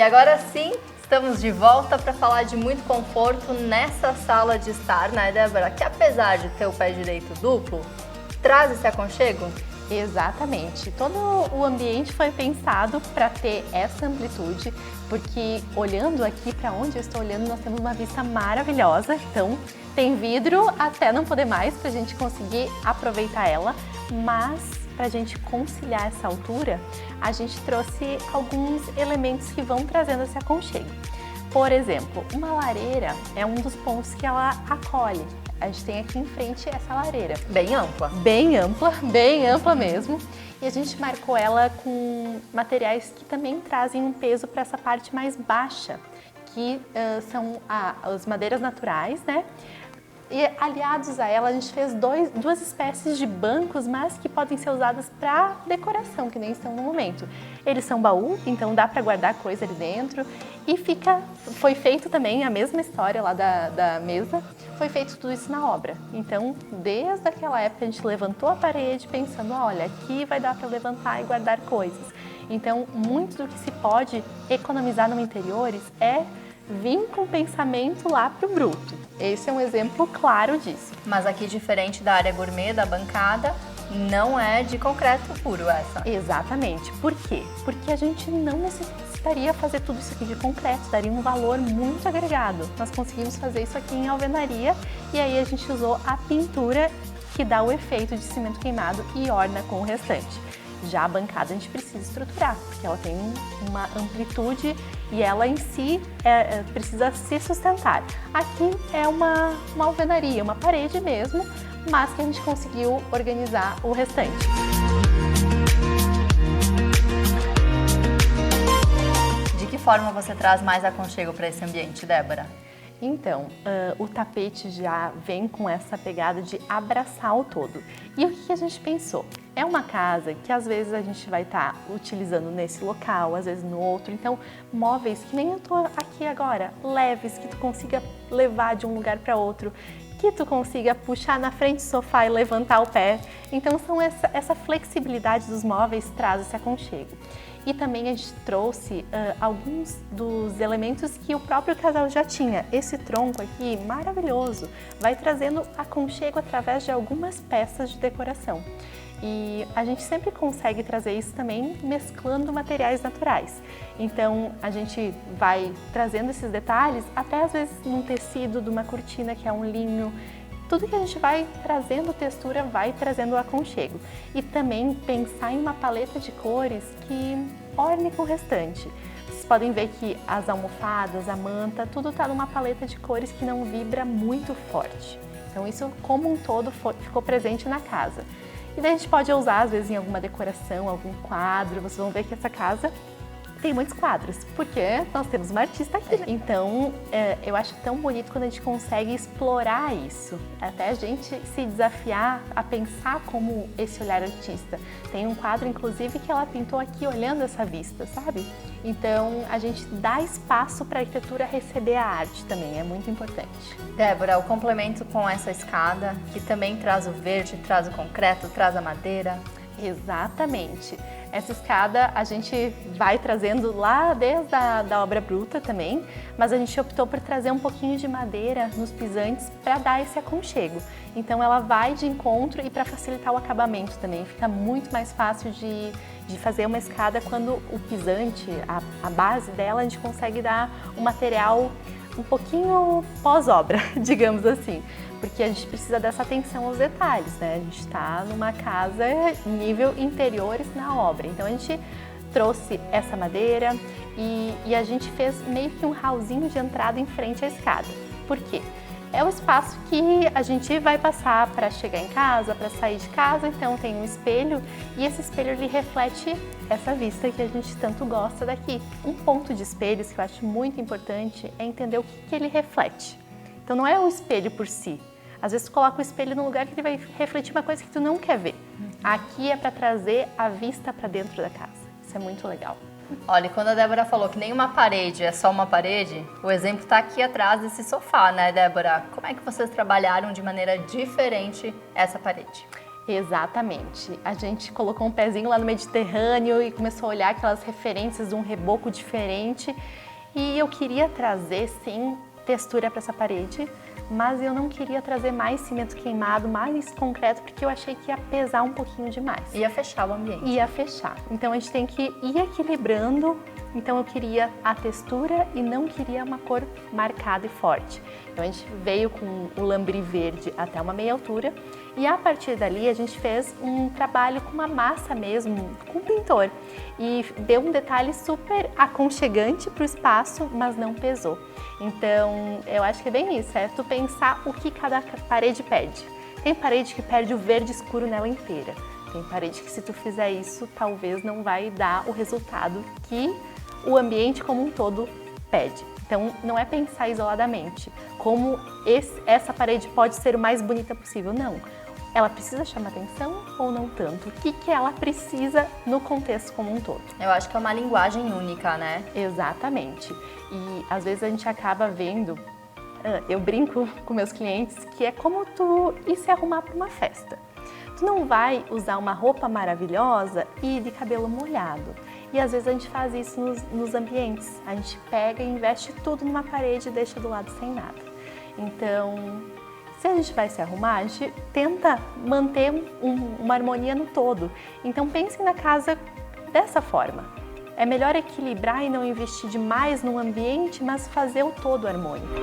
E agora sim, estamos de volta para falar de muito conforto nessa sala de estar, né, Débora? Que apesar de ter o pé direito duplo, traz esse aconchego? Exatamente. Todo o ambiente foi pensado para ter essa amplitude, porque olhando aqui para onde eu estou olhando, nós temos uma vista maravilhosa. Então, tem vidro até não poder mais para a gente conseguir aproveitar ela, mas para a gente conciliar essa altura, a gente trouxe alguns elementos que vão trazendo esse aconchego. Por exemplo, uma lareira é um dos pontos que ela acolhe. A gente tem aqui em frente essa lareira. Bem ampla. Bem ampla mesmo. E a gente marcou ela com materiais que também trazem um peso para essa parte mais baixa, que são as madeiras naturais, né? E aliados a ela, a gente fez duas espécies de bancos, mas que podem ser usadas para decoração, que nem estão no momento. Eles são baú, então dá para guardar coisa ali dentro. E foi feito também a mesma história lá da mesa, foi feito tudo isso na obra. Então, desde aquela época, a gente levantou a parede pensando, olha, aqui vai dar para levantar e guardar coisas. Então, muito do que se pode economizar no interiores é vir com o pensamento lá para o bruto. Esse é um exemplo claro disso. Mas aqui, diferente da área gourmet, da bancada, não é de concreto puro essa. Exatamente. Por quê? Porque a gente não necessitaria fazer tudo isso aqui de concreto, daria um valor muito agregado. Nós conseguimos fazer isso aqui em alvenaria e aí a gente usou a pintura que dá o efeito de cimento queimado e orna com o restante. Já a bancada a gente precisa estruturar, porque ela tem uma amplitude e ela em si precisa se sustentar. Aqui é uma alvenaria, uma parede mesmo, mas que a gente conseguiu organizar o restante. De que forma você traz mais aconchego para esse ambiente, Débora? Então, o tapete já vem com essa pegada de abraçar o todo. E o que a gente pensou? É uma casa que às vezes a gente vai estar utilizando nesse local, às vezes no outro. Então, móveis que nem eu tô aqui agora, leves, que tu consiga levar de um lugar para outro, que tu consiga puxar na frente do sofá e levantar o pé. Então, essa flexibilidade dos móveis traz esse aconchego. E também a gente trouxe alguns dos elementos que o próprio casal já tinha. Esse tronco aqui, maravilhoso, vai trazendo aconchego através de algumas peças de decoração. E a gente sempre consegue trazer isso também mesclando materiais naturais. Então a gente vai trazendo esses detalhes, até às vezes num tecido de uma cortina que é um linho. Tudo que a gente vai trazendo textura vai trazendo o aconchego. E também pensar em uma paleta de cores que orne com o restante. Vocês podem ver que as almofadas, a manta, tudo está numa paleta de cores que não vibra muito forte. Então isso como um todo ficou presente na casa. E daí a gente pode usar às vezes em alguma decoração, algum quadro. Vocês vão ver que essa casa tem muitos quadros, porque nós temos uma artista aqui. Então, eu acho tão bonito quando a gente consegue explorar isso. Até a gente se desafiar a pensar como esse olhar artista. Tem um quadro, inclusive, que ela pintou aqui olhando essa vista, sabe? Então, a gente dá espaço para a arquitetura receber a arte também, é muito importante. Débora, o complemento com essa escada, que também traz o verde, traz o concreto, traz a madeira. Exatamente. Essa escada a gente vai trazendo lá desde a obra bruta também, mas a gente optou por trazer um pouquinho de madeira nos pisantes para dar esse aconchego. Então ela vai de encontro e para facilitar o acabamento também. Fica muito mais fácil de fazer uma escada quando o pisante, a base dela, a gente consegue dar um material um pouquinho pós-obra, digamos assim, porque a gente precisa dessa atenção aos detalhes, né? A gente está numa casa nível interiores na obra, então a gente trouxe essa madeira e a gente fez meio que um hallzinho de entrada em frente à escada. Por quê? É o espaço que a gente vai passar para chegar em casa, para sair de casa, então tem um espelho e esse espelho ele reflete essa vista que a gente tanto gosta daqui. Um ponto de espelhos que eu acho muito importante é entender o que ele reflete. Então não é o espelho por si. Às vezes tu coloca o espelho num lugar que ele vai refletir uma coisa que tu não quer ver. Aqui é para trazer a vista para dentro da casa. Isso é muito legal. Olha, quando a Débora falou que nenhuma parede é só uma parede, o exemplo está aqui atrás desse sofá, né, Débora? Como é que vocês trabalharam de maneira diferente essa parede? Exatamente. A gente colocou um pezinho lá no Mediterrâneo e começou a olhar aquelas referências de um reboco diferente. E eu queria trazer, sim, textura para essa parede, mas eu não queria trazer mais cimento queimado, mais concreto, porque eu achei que ia pesar um pouquinho demais. Ia fechar o ambiente. Ia fechar. Então a gente tem que ir equilibrando. Então eu queria a textura e não queria uma cor marcada e forte. Então a gente veio com o lambri verde até uma meia altura e a partir dali a gente fez um trabalho com uma massa mesmo, com pintor. E deu um detalhe super aconchegante para o espaço, mas não pesou. Então eu acho que é bem isso, é tu pensar o que cada parede pede. Tem parede que perde o verde escuro nela inteira. Tem parede que se tu fizer isso, talvez não vai dar o resultado que o ambiente como um todo pede. Então, não é pensar isoladamente como essa parede pode ser o mais bonita possível, não. Ela precisa chamar atenção ou não tanto? O que ela precisa no contexto como um todo? Eu acho que é uma linguagem única, né? Exatamente. E às vezes a gente acaba vendo, eu brinco com meus clientes, que é como tu ir se arrumar para uma festa. Tu não vai usar uma roupa maravilhosa e ir de cabelo molhado. E às vezes a gente faz isso nos ambientes. A gente pega e investe tudo numa parede e deixa do lado sem nada. Então, se a gente vai se arrumar, a gente tenta manter uma harmonia no todo. Então pensem na casa dessa forma. É melhor equilibrar e não investir demais no ambiente, mas fazer o todo harmônico.